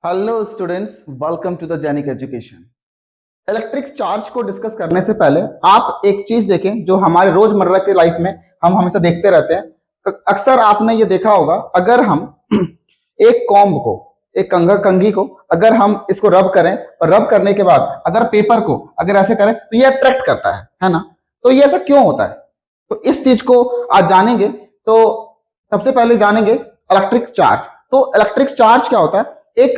Hello students, welcome to the genic education. Electric charge को discuss करने से पहले आप एक चीज देखें जो हमारे रोजमर्रा के लाइफ में हम हमेशा देखते रहते हैं। अक्सर आपने ये देखा होगा, अगर हम एक कॉम्ब को, एक कंघी को अगर हम इसको रब करें और रब करने के बाद अगर पेपर को अगर ऐसे करें तो ये अट्रैक्ट करता है ना। तो ये ऐसा क्यों होता है? तो इस चीज को आज जानेंगे। तो सबसे पहले जानेंगे इलेक्ट्रिक चार्ज। तो इलेक्ट्रिक चार्ज क्या होता है? एक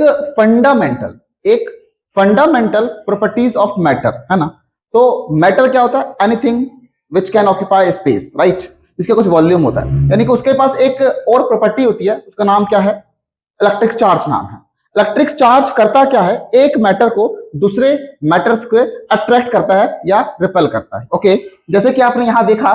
फंडामेंटल प्रॉपर्टीज ऑफ मैटर, है ना। तो मैटर क्या होता है? Anything which can occupy space, right. इसका कुछ वॉल्यूम होता है, यानी कि उसके पास एक और प्रॉपर्टी होती है, उसका नाम क्या है? इलेक्ट्रिक चार्ज नाम है। इलेक्ट्रिक चार्ज करता क्या है? एक मैटर को दूसरे मैटर्स को अट्रैक्ट करता है या रिपेल करता है। ओके, जैसे कि आपने यहां देखा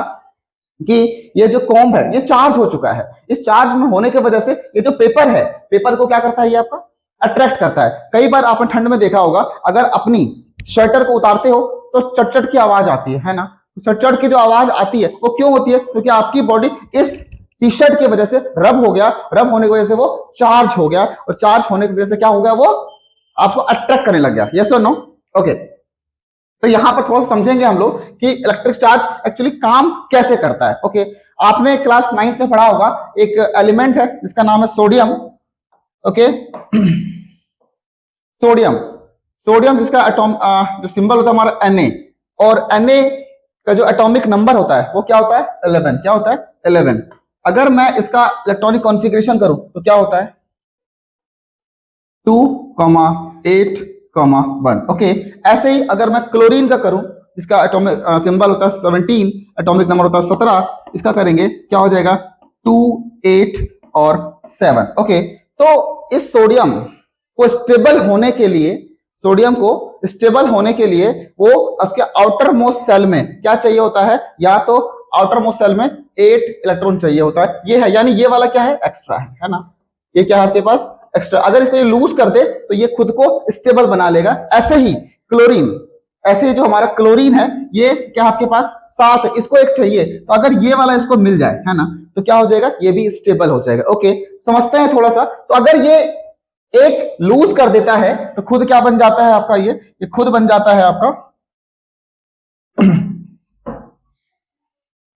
कि ये जो कॉम्ब है ये चार्ज हो चुका है। इस चार्ज में होने की वजह से ये जो पेपर है, पेपर को क्या करता है? ये आपका अट्रैक्ट करता है। कई बार आपने ठंड में देखा होगा, अगर अपनी शर्टर को उतारते हो तो चटचट की आवाज आती है ना। चटचट की जो आवाज आती है वो क्यों होती है? क्योंकि आपकी बॉडी इस टी शर्ट की वजह से रब हो गया, रब होने की वजह से वो चार्ज हो गया, और चार्ज होने की वजह से क्या हो गया? वो आपको अट्रैक्ट करने लग गया। यस और नो? ओके, तो यहां पर थोड़ा समझेंगे हम लोग कि इलेक्ट्रिक चार्ज एक्चुअली काम कैसे करता है। ओके, आपने क्लास 9th में पढ़ा होगा, एक एलिमेंट है जिसका नाम है सोडियम। ओके, सोडियम जिसका जो सिंबल होता है हमारा Na, और Na का जो एटॉमिक नंबर होता है वो क्या होता है? 11। क्या होता है? 11। अगर मैं इसका इलेक्ट्रॉनिक कॉन्फ़िगरेशन करूं तो क्या होता है? 2, 8, 1। ओके, ऐसे ही अगर मैं क्लोरीन का करूं, इसका एटॉमिक सिंबल होता है 17, एटॉमिक नंबर होता है 17, इसका करेंगे क्या हो जाएगा? 2, 8 और 7। ओके, तो इस सोडियम को स्टेबल होने के लिए, वो उसके आउटर मोस्ट सेल में क्या चाहिए होता है? या तो आउटर मोस्ट सेल में 8 इलेक्ट्रॉन चाहिए होता है। ये है, यानी ये वाला क्या है? एक्स्ट्रा है ना। ये क्या है आपके पास? एक्स्ट्रा। अगर इसको ये लूज कर दे तो ये खुद को स्टेबल बना लेगा। ऐसे ही जो हमारा क्लोरीन है, ये क्या आपके पास 7, इसको एक चाहिए, तो अगर ये वाला इसको मिल जाए, है ना, तो क्या हो जाएगा? ये भी स्टेबल हो जाएगा। ओके, समझते हैं थोड़ा सा। तो अगर ये एक लूज कर देता है तो खुद क्या बन जाता है आपका? ये खुद बन जाता है आपका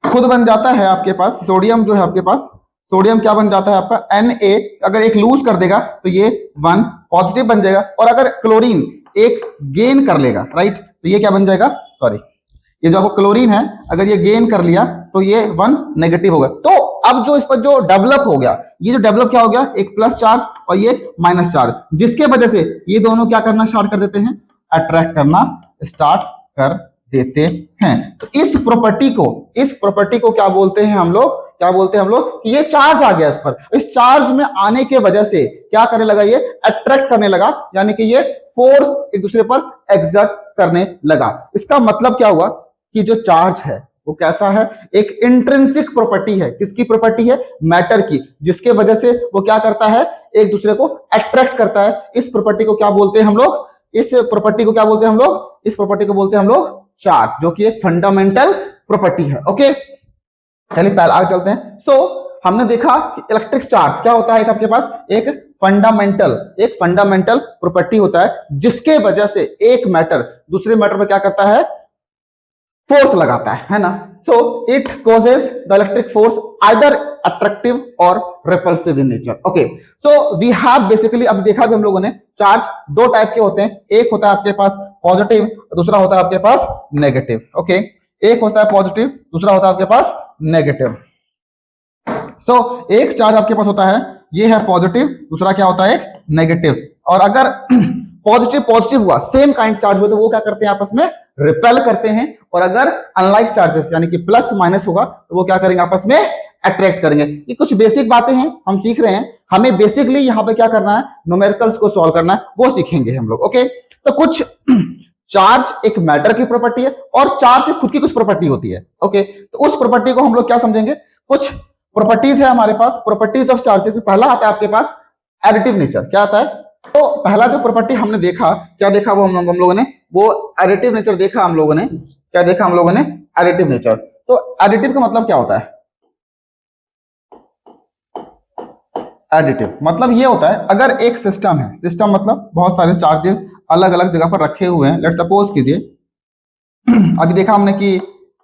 खुद बन जाता है आपके पास सोडियम, जो है आपके पास सोडियम क्या बन जाता है आपका? Na। अगर एक लूज कर देगा तो ये 1 पॉजिटिव बन जाएगा, और अगर क्लोरीन एक गेन कर लेगा, राइट, तो ये क्या बन जाएगा? सॉरी, ये जो आपको क्लोरीन है, अगर ये गेन कर लिया तो ये 1 नेगेटिव होगा। तो अब जो इस पर जो डेवलप हो गया, ये जो डेवलप क्या हो गया? एक प्लस चार्ज और ये माइनस चार्ज, जिसके वजह से ये दोनों क्या करना स्टार्ट कर देते हैं? अट्रैक्ट करना स्टार्ट कर देते हैं। तो इस प्रॉपर्टी को क्या बोलते हैं हम लोग? कि ये चार्ज आ गया इस पर। इस चार्ज में आने के वजह से क्या करने लगा? ये अट्रैक्ट करने लगा, यानी कि ये फोर्स एक दूसरे पर एग्जर्ट करने लगा। इसका मतलब क्या हुआ कि जो चार्ज है वो कैसा है? एक इंट्रिंसिक प्रॉपर्टी है। किसकी प्रॉपर्टी है? मैटर की, जिसके वजह से वो क्या करता है? एक दूसरे को अट्रैक्ट करता है। इस प्रॉपर्टी को क्या बोलते हैं हम लोग? इस प्रॉपर्टी को बोलते हैं हम लोग चार्ज, जो कि एक फंडामेंटल प्रॉपर्टी है। ओके, चलिए पहले आगे चलते हैं। सो हमने देखा कि इलेक्ट्रिक चार्ज क्या होता है? आपके पास एक फंडामेंटल प्रॉपर्टी होता है, जिसके वजह से एक मैटर दूसरे मैटर में क्या करता है? फोर्स लगाता है ना। So it causes the electric force either attractive और repulsive in nature. Okay, so we have basically, अब देखा भी हम लोगों ने, चार्ज दो टाइप के होते हैं। एक होता है आपके पास पॉजिटिव, दूसरा होता है आपके पास नेगेटिव। ओके, एक होता है पॉजिटिव, दूसरा होता है आपके पास नेगेटिव। सो एक चार्ज आपके पास होता है, ये है पॉजिटिव, दूसरा क्या होता है? एक नेगेटिव। और अगर पॉजिटिव हुआ, सेम काइंड चार्ज हुआ, तो वो क्या करते हैं? आपस में रिपेल करते हैं। और अगर अनलाइक चार्जेस यानी कि प्लस माइनस होगा, तो वो क्या करेंगे? आपस में अट्रैक्ट करेंगे। ये कुछ बेसिक बातें हैं, हम सीख रहे हैं। हमें बेसिकली यहाँ पे क्या करना है? न्यूमेरिकल्स को सॉल्व करना है, वो सीखेंगे हम लोग। ओके, तो कुछ चार्ज एक मैटर की प्रॉपर्टी है, और चार्ज से खुद की कुछ प्रॉपर्टी होती है। ओके, तो उस प्रॉपर्टी को हम लोग क्या समझेंगे? कुछ प्रॉपर्टीज है हमारे पास, प्रॉपर्टीज ऑफ चार्जेस में पहला आता है आपके पास एडिटिव नेचर। क्या आता है? तो पहला जो प्रॉपर्टी हमने देखा, क्या देखा वो हम लोगों ने? वो एडिटिव नेचर देखा हम लोगों ने। क्या देखा हम लोगों ने? Additive nature. तो एडिटिव का मतलब क्या होता है? एडिटिव मतलब ये होता है, अगर एक सिस्टम है, सिस्टम मतलब बहुत सारे चार्जेस अलग अलग जगह पर रखे हुए हैं, लेट सपोज कीजिए अभी देखा हमने कि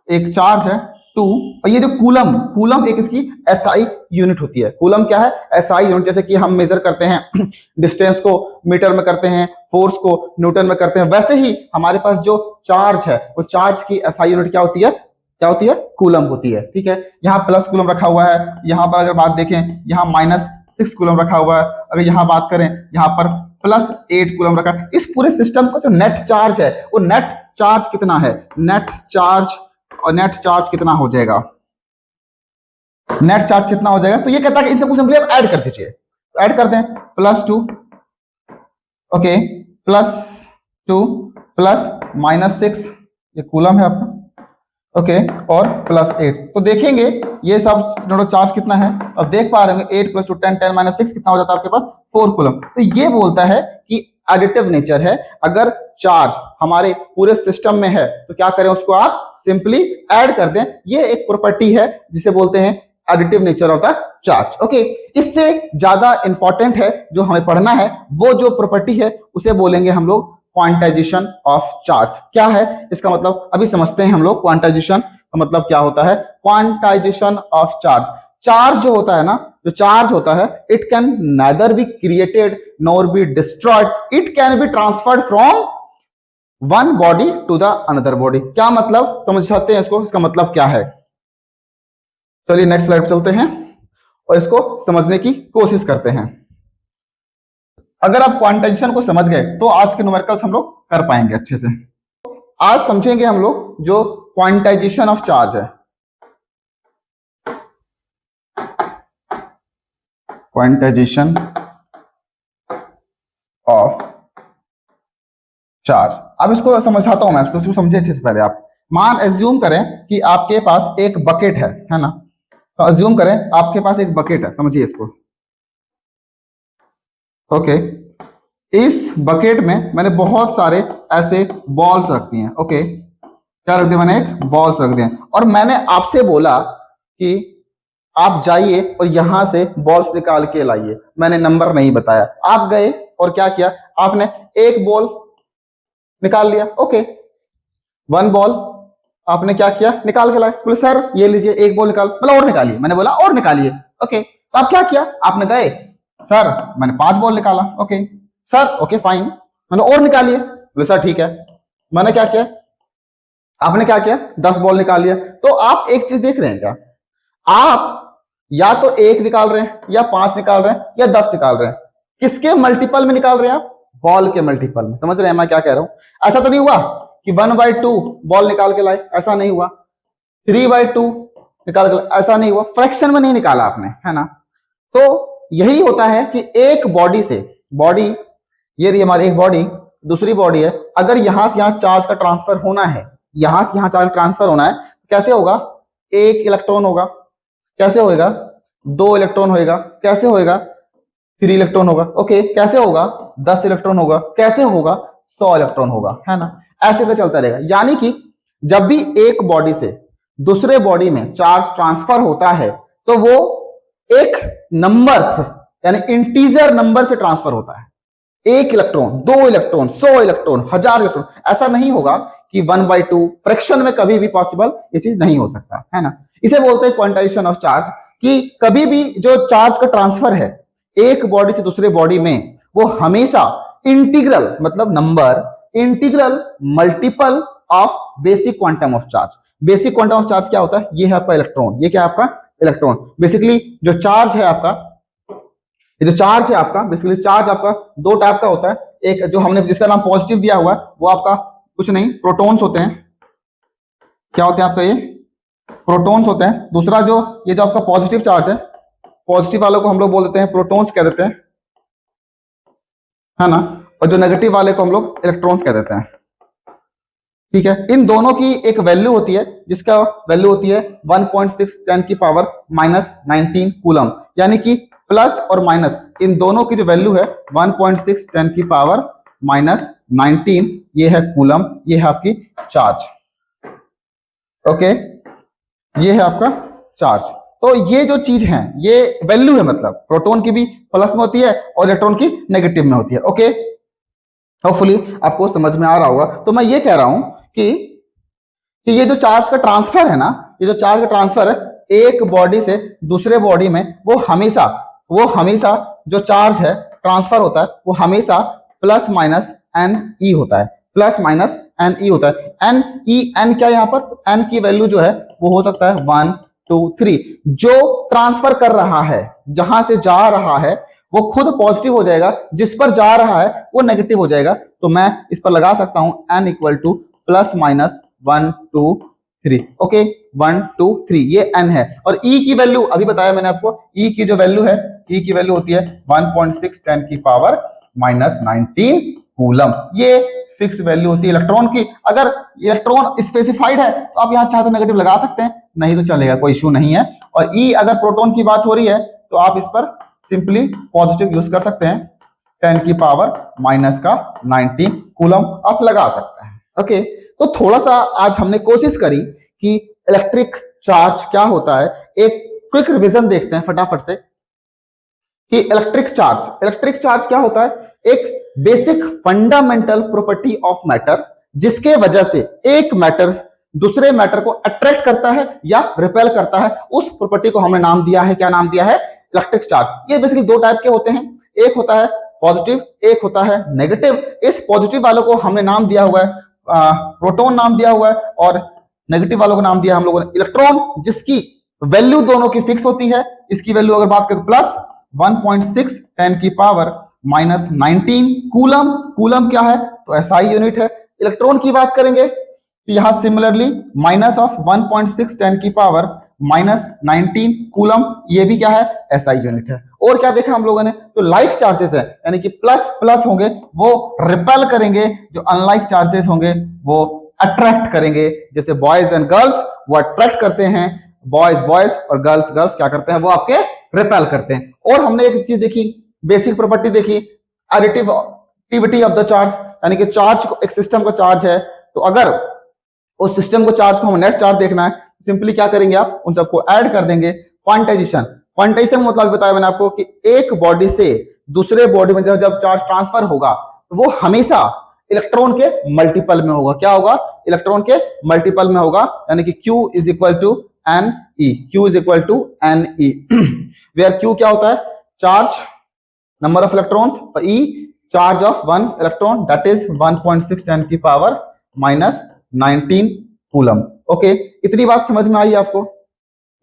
एक चार्ज है 2, और ये जो कूलम, कूलम एक इसकी एसआई यूनिट होती है। कूलम क्या है? SI unit. जैसे कि हम मेजर करते हैं डिस्टेंस को मीटर में करते हैं, फोर्स को न्यूटन में करते हैं, वैसे ही हमारे पास जो चार्ज है वो चार्ज की एसआई यूनिट क्या होती है? क्या होती है? कूलम होती है। ठीक है, यहाँ प्लस कूलम रखा हुआ है, यहाँ पर अगर बात देखें यहाँ -6 कूलम रखा हुआ है, अगर यहाँ बात करें यहाँ पर +8 कूलम रखा है। इस पूरे सिस्टम का जो नेट चार्ज है वो नेट चार्ज कितना है? नेट चार्ज, और नेट चार्ज कितना हो जाएगा? नेट चार्ज कितना हो जाएगा? तो ये कहता है कि इन सबको सिंपली आप ऐड कर दीजिए, ऐड कर दें +2, ओके, +2 प्लस -6, ये कूलम है आपका, ओके, और +8। तो देखेंगे ये सब दोनों चार्ज कितना है। अब देख पा रहे होंगे 8 + 2 10, 10 - 6 कितना हो जाता है आपके पास? 4 कूलम। तो ये बोलता है कि एडिटिव नेचर है। अगर चार्ज हमारे पूरे सिस्टम में है तो क्या करें? उसको आप सिंपली ऐड कर दें। ये एक प्रॉपर्टी है जिसे बोलते हैं additive nature of the charge. Okay, इससे ज्यादा इंपॉर्टेंट है जो हमें पढ़ना है, वो जो प्रॉपर्टी है उसे बोलेंगे हम लोग क्वांटाइजेशन ऑफ चार्ज। क्या है इसका मतलब? अभी समझते हैं हम लोग क्वांटाइजेशन का मतलब क्या होता है। क्वांटाइजेशन ऑफ चार्ज, चार्ज जो होता है ना, जो चार्ज होता है, it can neither be created nor be destroyed, it can be transferred from one body to the another body. क्या मतलब? समझ सकते हैं इसको? इसका मतलब क्या है? चलिए नेक्स्ट स्लाइड पर चलते हैं और इसको समझने की कोशिश करते हैं। अगर आप क्वांटाइजेशन को समझ गए तो आज के न्यूमेरिकल्स हम लोग कर पाएंगे अच्छे से। आज समझेंगे हम लोग जो क्वांटाइजेशन ऑफ चार्ज है। क्वांटाइजेशन ऑफ चार्ज, अब इसको समझाता हूं मैं, इसको समझे अच्छे से। पहले आप मान एज्यूम करें कि आपके पास एक बकेट है ना, तो एज्यूम करें आपके पास एक बकेट है, समझिए इसको। ओके, इस बकेट में मैंने बहुत सारे ऐसे बॉल्स रख दिए हैं। ओके, क्या रख दिया मैंने? एक बॉल्स रख दिए, और मैंने आपसे बोला कि आप जाइए और यहां से बॉल्स निकाल के लाइए। मैंने नंबर नहीं बताया, आप गए और क्या किया? आपने एक बॉल निकाल लिया। ओके, 1 बॉल आपने क्या किया? निकाल के लाए। बोले सर ये लीजिए एक बॉल निकाल, बोला और निकालिए। मैंने बोला और निकालिए। ओके, तो आप क्या किया? आपने गए, सर मैंने 5 बॉल निकाला। ओके सर, ओके फाइन, मैंने और निकालिए। बोले सर ठीक है। मैंने क्या किया? आपने क्या किया? 10 बॉल निकाल लिया। तो आप एक चीज देख रहे हैं क्या? आप या तो 1 निकाल रहे हैं, या 5 निकाल रहे हैं, या 10 निकाल रहे हैं। किसके मल्टीपल में निकाल रहे हैं आप? बॉल के मल्टीपल में। समझ रहे हैं मैं क्या कह रहा हूं? ऐसा तो नहीं हुआ कि 1/2 बॉल निकाल के लाए, ऐसा नहीं हुआ। 3/2 निकाल के लाए, ऐसा नहीं हुआ। फ्रैक्शन में नहीं निकाला आपने, है ना। तो यही होता है कि एक बॉडी से, बॉडी ये रही हमारी एक बॉडी, दूसरी बॉडी है, अगर यहां से यहां चार्ज का ट्रांसफर होना है, यहां से यहां चार्ज ट्रांसफर होना है, कैसे होगा? 1 इलेक्ट्रॉन होगा, कैसे होएगा? 2 इलेक्ट्रॉन होएगा, कैसे होएगा? 3 इलेक्ट्रॉन होगा। ओके, कैसे होगा? 10 इलेक्ट्रॉन होगा, कैसे होगा? 100 इलेक्ट्रॉन होगा, है ना। ऐसे का चलता रहेगा। यानी कि जब भी एक बॉडी से दूसरे बॉडी में चार्ज ट्रांसफर होता है तो वो एक नंबर से, यानी इंटीजर नंबर से ट्रांसफर होता है। 1 इलेक्ट्रॉन, 2 इलेक्ट्रॉन, 100 इलेक्ट्रॉन, 1000 इलेक्ट्रॉन, ऐसा नहीं होगा कि 1/2। फ्रैक्शन में कभी भी पॉसिबल ये चीज नहीं हो सकता, है ना। इसे बोलते हैं क्वांटाइजेशन ऑफ चार्ज, कि कभी भी जो चार्ज का ट्रांसफर है एक बॉडी से दूसरे बॉडी में, वो हमेशा इंटीग्रल मतलब number, integral multiple of basic quantum of charge. Basic quantum of charge क्या होता है? ये है आपका इलेक्ट्रॉन, ये क्या है आपका? इलेक्ट्रॉन। बेसिकली जो चार्ज है आपका, ये जो चार्ज है आपका, बेसिकली चार्ज आपका 2 टाइप का होता है। एक जो हमने जिसका नाम पॉजिटिव दिया हुआ है वो आपका कुछ नहीं, प्रोटॉन्स होते हैं। क्या होते हैं आपका? ये प्रोटॉन्स होते हैं। दूसरा जो ये जो आपका पॉजिटिव चार्ज है, पॉजिटिव वालों को हम लोग बोल देते हैं प्रोटॉन्स कह देते हैं, है ना। और जो नेगेटिव वाले को हम लोग इलेक्ट्रॉन्स कह देते हैं। ठीक है, इन दोनों की एक वैल्यू होती है जिसका वैल्यू होती है 1.6 10⁻⁻19 कूलम। यानी कि प्लस और माइनस इन दोनों की जो वैल्यू है 1.6 10⁻⁻19, ये है कूलम, ये है आपकी चार्ज। ओके, ये है आपका चार्ज। तो ये जो चीज है ये वैल्यू है, मतलब प्रोटॉन की भी प्लस में होती है और इलेक्ट्रॉन की नेगेटिव में होती है। ओके, होपफुली आपको समझ में आ रहा होगा। तो मैं ये कह रहा हूं कि ये जो चार्ज का ट्रांसफर है ना, ये जो चार्ज का ट्रांसफर है एक बॉडी से दूसरे बॉडी में, वो हमेशा जो चार्ज है ट्रांसफर होता है वो हमेशा प्लस माइनस एन ई होता है, प्लस माइनस एन ई होता है। एन ई एन क्या है यहाँ पर, एन की वैल्यू जो है वो हो सकता है 1 2 3। जो ट्रांसफर कर रहा है, जहां से जा रहा है वो खुद पॉजिटिव हो जाएगा, जिस पर जा रहा है वो नेगेटिव हो जाएगा। तो मैं इस पर लगा सकता हूं n equal to plus minus 1 2 3। Okay, 1 2 3 ये एन है। और ई की वैल्यू अभी बताया मैंने आपको, ई की जो वैल्यू है, ई की वैल्यू होती है 1.6 10 की पावर माइनस 19 कूलम। ये फिक्स वैल्यू होती है इलेक्ट्रॉन की। अगर इलेक्ट्रॉन स्पेसिफाइड है तो आप यहाँ चाहे तो नेगेटिव लगा सकते हैं, नहीं तो चलेगा, कोई इश्यू नहीं है। और ई अगर प्रोटॉन की बात हो रही है तो आप इस पर सिंपली पॉजिटिव यूज कर सकते हैं, 10 की पावर माइनस का 19 कूलम आप लगा सकते हैं। ओके, तो थोड़ा सा आज हमने कोशिश करी कि इलेक्ट्रिक चार्ज क्या होता है। एक क्विक रिवीजन देखते हैं फटाफट से कि इलेक्ट्रिक चार्ज क्या होता है। एक basic fundamental property of matter, जिसके वजह से एक मैटर दूसरे मैटर को अट्रैक्ट करता है या रिपेल करता है, उस प्रॉपर्टी को हमने नाम दिया है, क्या नाम दिया है, इलेक्ट्रिक चार्ज। ये बेसिकली दो टाइप के होते हैं, एक होता है पॉजिटिव, एक होता है नेगेटिव। इस पॉजिटिव वालों को हमने नाम दिया हुआ है प्रोटॉन नाम दिया हुआ है, और नेगेटिव वालों को नाम दिया हम लोगों ने इलेक्ट्रॉन, जिसकी वैल्यू दोनों की फिक्स होती है। इसकी वैल्यू अगर बात करें प्लस 1.6 10 की पावर माइनस 19 कूलम। कूलम क्या है, तो एसआई यूनिट है। इलेक्ट्रॉन की बात करेंगे तो यहां सिमिलरली माइनस ऑफ 1.6 10 की पावर माइनस 19 कूलम, ये भी क्या है, एसआई यूनिट है। और क्या देखा हम लोगों ने, तो लाइक चार्जेस है, यानी कि प्लस प्लस होंगे वो रिपेल करेंगे, जो अनलाइक चार्जेस होंगे वो अट्रैक्ट करेंगे। जैसे बॉयज एंड गर्ल्स वो अट्रैक्ट करते हैं, बॉयज और गर्ल्स क्या करते हैं, वो आपके रिपेल करते हैं। और हमने एक चीज देखी, बेसिक प्रॉपर्टी देखी, एडिटिविटी ऑफ द चार्ज, यानी कि चार्ज को, एक सिस्टम का चार्ज है तो अगर उस सिस्टम को चार्ज को हम नेट चार्ज देखना है, सिंपली क्या करेंगे, आप उन सबको ऐड कर देंगे। क्वांटाइजेशन मतलब बताया मैंने आपको कि एक बॉडी से दूसरे बॉडी में जब चार्ज ट्रांसफर होगा तो वो हमेशा इलेक्ट्रॉन के मल्टीपल में होगा। क्या होगा, इलेक्ट्रॉन के मल्टीपल में होगा, यानी कि Q is equal to N e, Q is equal to N e, where Q क्या होता है, चार्ज, नंबर ऑफ इलेक्ट्रॉन्स, और E charge of one electron, that is 1.6 10 की पावर माइनस 19 कूलम। ओके, इतनी बात समझ में आई आपको,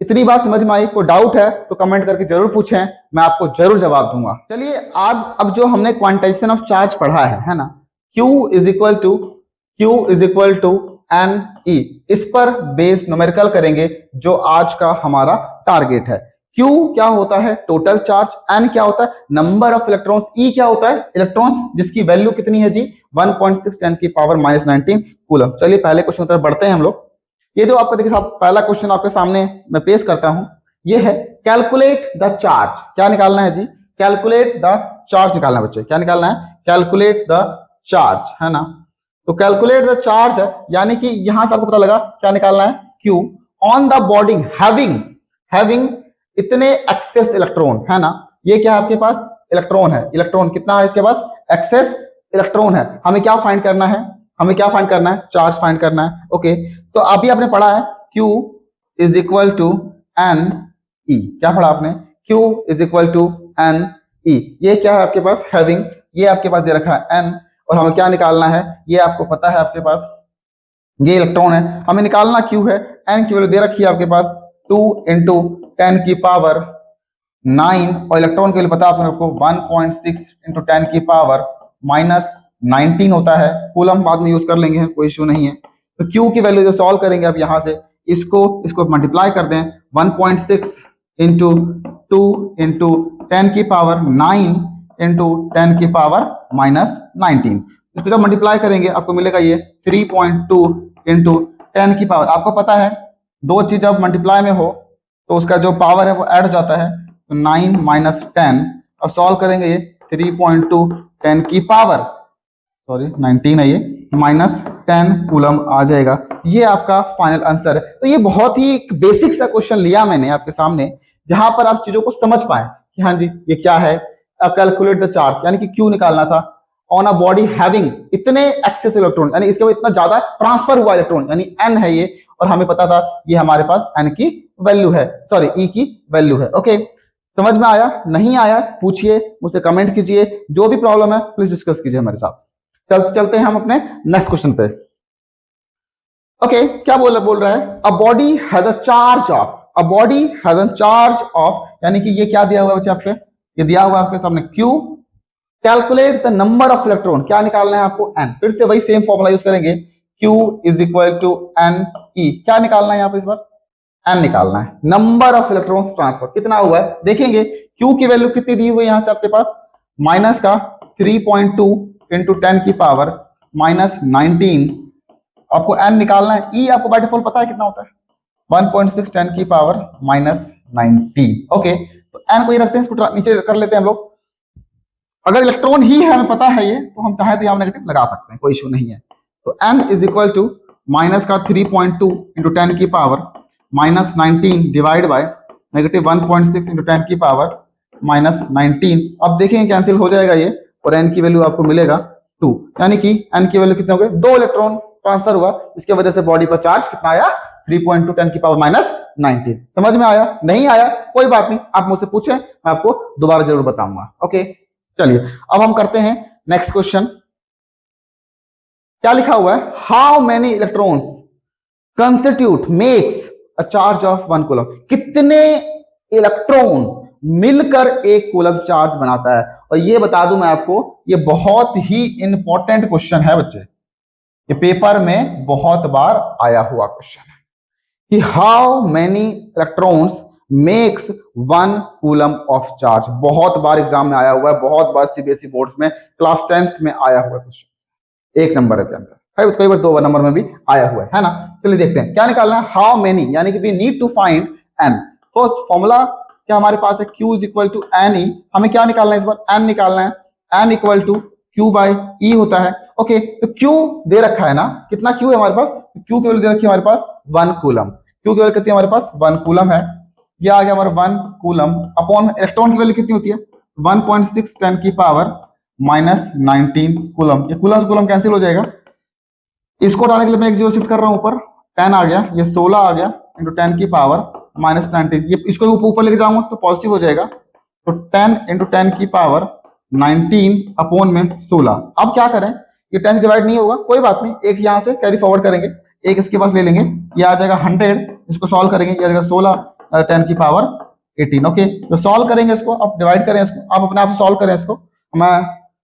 इतनी बात समझ में आई? कोई डाउट है तो कमेंट करके जरूर पूछें, मैं आपको जरूर जवाब दूंगा। चलिए अब जो हमने क्वांटाइजेशन ऑफ चार्ज पढ़ा है ना, Q is equal to N e, इस पर बेस्ड न्यूमेरिकल करेंगे जो आज का हमारा टारगेट है। Q क्या होता है, टोटल चार्ज, N क्या होता है, नंबर ऑफ इलेक्ट्रॉन, E क्या होता है, इलेक्ट्रॉन जिसकी वैल्यू कितनी है जी, 1.6 10 की पावर माइनस 19 कूलम। चलिए पहले क्वेश्चन की तरफ बढ़ते हैं हम लोग। ये जो आपका देखिए पहला क्वेश्चन आपके सामने मैं पेश करता हूं, ये है कैलकुलेट द चार्ज। क्या निकालना है जी, कैलकुलेट द चार्ज निकालना है बच्चे। क्या निकालना है, कैलकुलेट द चार्ज, है ना। तो कैलकुलेट द चार्ज है, यानी कि यहां से आपको पता लगा क्या निकालना है, Q on the body having इतने एक्सेस इलेक्ट्रॉन, है ना। ये क्या है आपके पास, इलेक्ट्रॉन है। इलेक्ट्रॉन कितना है इसके पास, एक्सेस इलेक्ट्रॉन है। हमें क्या फाइंड करना है, चार्ज फाइंड करना है। ओके, तो अभी आपने पढ़ा है Q is equal to N e. क्या पढ़ा आपने, Q is equal to N e. ये क्या है आपके पास, हैविंग, ये आपके पास दे रखा है n, और हमें क्या निकालना है, ये आपको पता है आपके पास, ये इलेक्ट्रॉन है, हमें निकालना Q है। n की वैल्यू दे रखी है आपके पास 2 इंटू 10 की पावर 9, और इलेक्ट्रॉन की वैल्यू पता है आपको 1.6 इंटू 10 की पावर माइनस 19 होता है। कूलम बाद में यूज कर लेंगे, कोई इश्यू नहीं है। तो Q की वैल्यू जो सॉल्व करेंगे आप यहां से, इसको मल्टीप्लाई कर दें, 1.6 इंटू 2 इंटू 10 की पावर 9 इंटू 10 की पावर माइनस 19। इसको जब मल्टीप्लाई करेंगे आपको मिलेगा ये 3.2 इंटू 10 की पावर। आपको पता है दो चीज जब मल्टीप्लाई में हो तो उसका जो पावर है वो ऐड हो जाता है, तो 9 माइनस 10। अब सॉल्व करेंगे ये 3.2 10 की पावर, सॉरी 19 है ये, माइनस 10 कूलम आ जाएगा। ये आपका फाइनल आंसर है। तो ये बहुत ही एक बेसिक सा क्वेश्चन लिया मैंने आपके सामने, जहां पर आप चीजों को समझ पाए कि हाँ जी ये क्या है। कैलकुलेट द चार्ज, यानी कि क्यू निकालना था ऑन अ बॉडी हैविंग इतने एक्सेस इलेक्ट्रॉन, यानी इसके बाद इतना ज्यादा ट्रांसफर हुआ इलेक्ट्रॉन, यानी एन है ये, और हमें पता था ये हमारे पास एन की वैल्यू है, सॉरी ई की वैल्यू है। ओके, समझ में आया? नहीं आया पूछिए, मुझसे कमेंट कीजिए, जो भी प्रॉब्लम है प्लीज डिस्कस कीजिए हमारे साथ। चलते हैं हम अपने नेक्स्ट क्वेश्चन पे। ओके, क्या बोल रहा है? A body has a charge of, a body has a charge of, यानी कि ये क्या दिया हुआ है बच्चे आपके? ये दिया हुआ आपके सामने Q। Calculate the number of electron, क्या निकालना है आपको? N। फिर से वही सेम फॉर्मूला यूज करेंगे, Q is equal to N e. क्या निकालना है यहाँ पे इस बार? N निकालना है। नंबर ऑफ इलेक्ट्रॉन ट्रांसफर कितना हुआ है देखेंगे। Q की वैल्यू कितनी दी हुई है यहाँ से आपके पास? माइनस का 3.2 इंटू 10 की पावर माइनस 19। आपको N निकालना है। E आपको बाय डिफॉल्ट पता है कितना होता है? 1.6 10 की पावर माइनस 19। ओके, तो N को ये रखते हैं, इसको नीचे कर लेते हैं हम लोग। अगर इलेक्ट्रॉन ही है, हमें पता है ये, तो हम चाहे तो यहाँ नेगेटिव लगा सकते हैं, कोई इशू नहीं है। तो N is equal to minus का 3.2 इंटू 10 की power minus 19 divide by negative 1.6 into 10 की पावर माइनस 19। अब देखेंगे कैंसिल हो जाएगा ये, और N की वैल्यू आपको मिलेगा 2, यानी कि N की वैल्यू कितने हो गए? 2 इलेक्ट्रॉन ट्रांसफर हुआ, इसकी वजह से बॉडी पर चार्ज कितना आया? 3.2 10 की पावर माइनस 19। समझ में आया? नहीं आया कोई बात नहीं, आप मुझसे पूछें, मैं आपको दोबारा जरूर बताऊंगा। ओके, चलिए अब हम करते हैं नेक्स्ट क्वेश्चन। क्या लिखा हुआ है? How many electrons constitute makes a charge of 1 coulomb. कितने इलेक्ट्रॉन मिलकर एक कूलम चार्ज बनाता है? और ये बता दूं मैं आपको, ये बहुत ही इंपॉर्टेंट क्वेश्चन है बच्चे, ये पेपर में बहुत बार आया हुआ क्वेश्चन है कि how many electrons makes 1 coulomb of charge. बहुत बार एग्जाम में आया हुआ है, बहुत बार सीबीएसई बोर्ड्स में क्लास 10th में आया हुआ क्वेश्चन, 1 नंबर के अंदर, कई बार 2 नंबर में भी आया हुआ है ना। चलिए देखते हैं क्या निकालना है। हाउ मेनी, यानी कि we need to find N. First formula क्या हमारे पास है? Q is equal to N E. हमें क्या निकालना है इस बार? एन निकालना है। N equal to Q by E होता है। ओके, तो Q दे रखा है ना, कितना Q है हमारे पास? Q की वैल्यू दे रखी है हमारे पास 1 कूलम। Q की वैल्यू कितनी है हमारे पास? 1 कूलम है। ये आ गया हमारा 1 कूलम अपॉन इलेक्ट्रॉन की वैल्यू कितनी होती है? 1.6 10 की पावर माइनस 19 कूलम। ये कूलम कूलम कैंसिल हो जाएगा। इसको हटाने के लिए मैं एक जीरो शिफ्ट कर रहा हूं ऊपर, 10 आ गया, ये 16 आ गया इंटू 10 की पावर माइनस 19। ये इसको ऊपर लेके जाऊंगा तो पॉजिटिव हो जाएगा, तो 10 इंटू 10 की पावर 19 अपॉन में 16। अब क्या करें? ये 10 से डिवाइड नहीं होगा, कोई बात नहीं, एक यहां से कैरी फॉरवर्ड करेंगे, एक इसके पास ले लेंगे, ये आ जाएगा 100। इसको सॉल्व करेंगे, ये आ जाएगा 16 10 की पावर 18। ओके, तो सॉल्व करेंगे इसको, आप डिवाइड करें इसको, आप अपने आप से सॉल्व करें इसको, मैं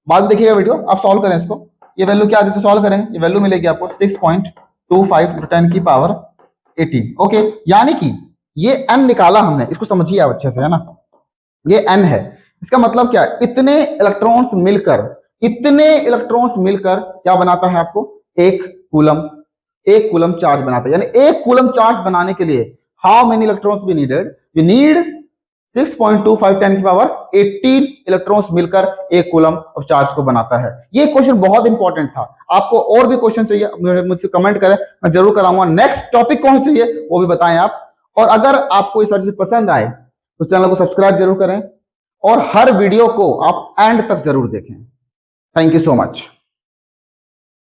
बाद में देखिएगा वीडियो, आप सॉल्व करें इसको। ये वैल्यू क्या जैसे सॉल्व करेंगे, ये वैल्यू मिलेगी आपको 6.25 इंटू 10 की पावर 18। ओके, यानी कि ये n निकाला हमने, इसको समझिए आप अच्छे से, है ना। ये n है, इसका मतलब क्या है? इतने इलेक्ट्रॉन्स मिलकर क्या बनाता है आपको? एक कूलम चार्ज बनाता है। यानी एक कूलम चार्ज बनाने के लिए how many electrons we needed? We need 6.25 10 की पावर 18 इलेक्ट्रॉन्स मिलकर एक कूलम ऑफ चार्ज को बनाता है। ये क्वेश्चन बहुत इंपॉर्टेंट था। आपको और भी क्वेश्चन चाहिए मुझसे कमेंट करें, मैं जरूर कराऊंगा। नेक्स्ट टॉपिक कौन चाहिए वो भी बताएं आप। और अगर आपको इस तरह से पसंद आए तो चैनल को सब्सक्राइब जरूर करें और हर वीडियो को आप एंड तक जरूर देखें। Thank you so much.